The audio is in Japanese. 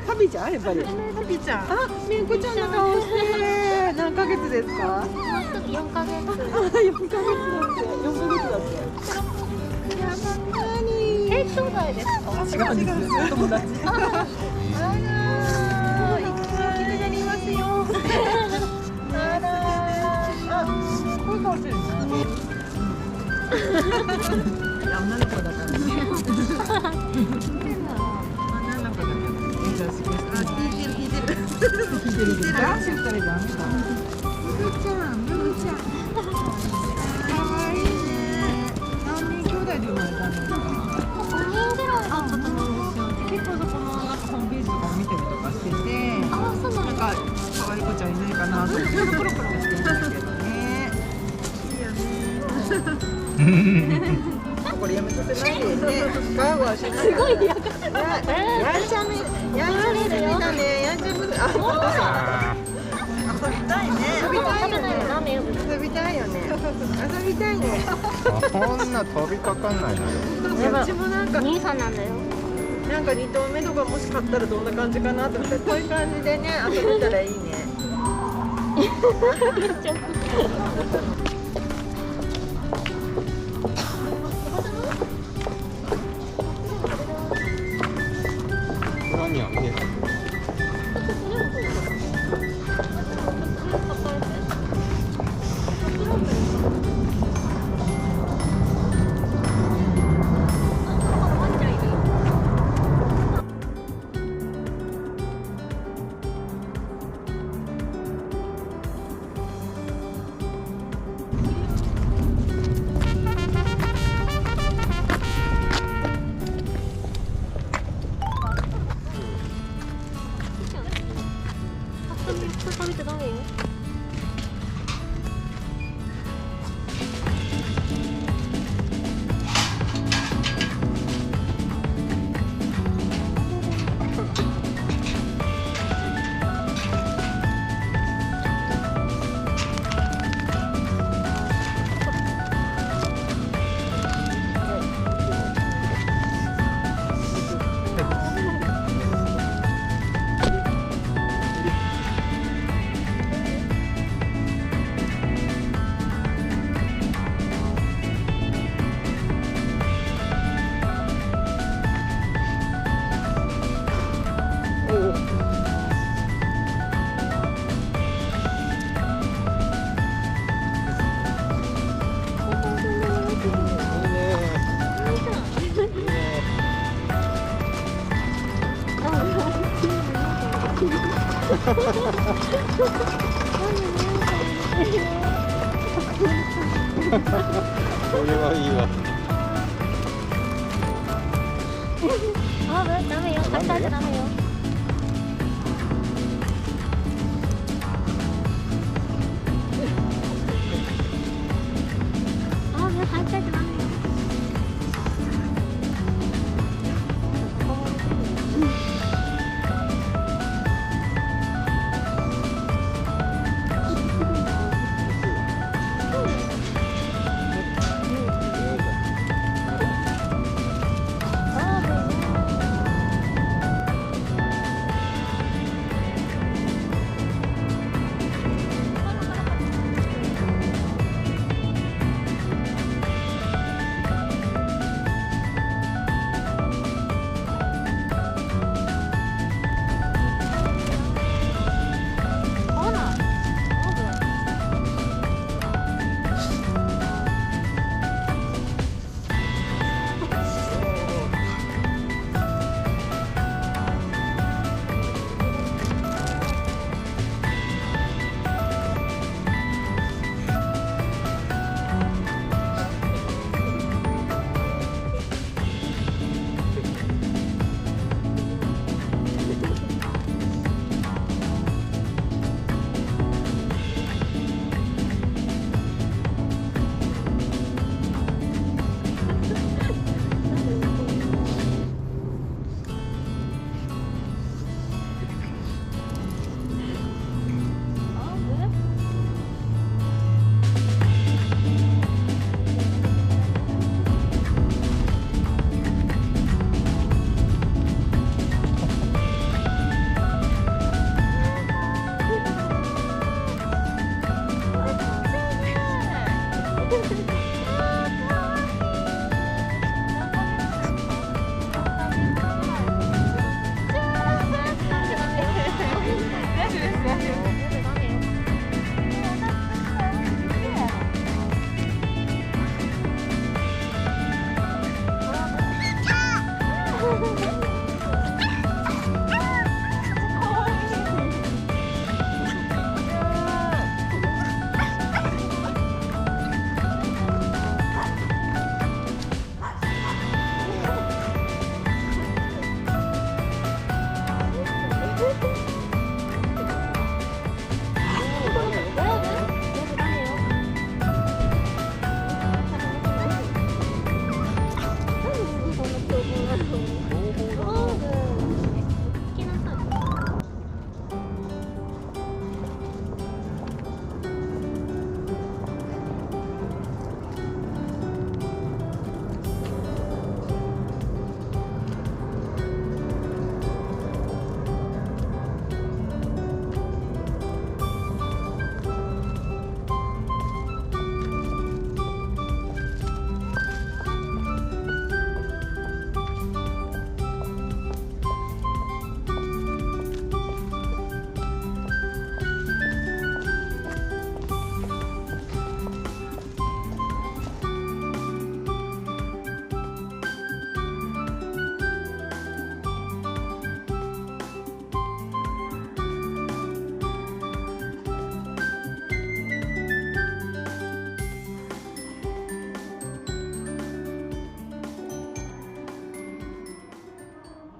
タビちゃんやっぱり。タビちゃん。あ、めんこちゃんの顔してる。何ヶ月ですか？4ヶ月。4ヶ月だって。4ヶ月だって。何？兄弟ですか？違うんです。お友達。あら、気になりますよ。あら、こういう顔してるの？女の子だからね。これやめさせないでね。ガーガーしない。すごいやんちゃめだね。やんちゃめだ。遊びたいね。遊びたいよね。遊びたいよね。遊びたいね。こんな飛びかかんないのよ。うちもなんか兄さんなんだよ。なんか2頭目とかもし買ったらどんな感じかなと思って、こういう感じでね遊べたらいいね。何やってんの？これはいいわ。あ、ダメよ。買ったらダメよ。あ、もう買ったらダメよ。す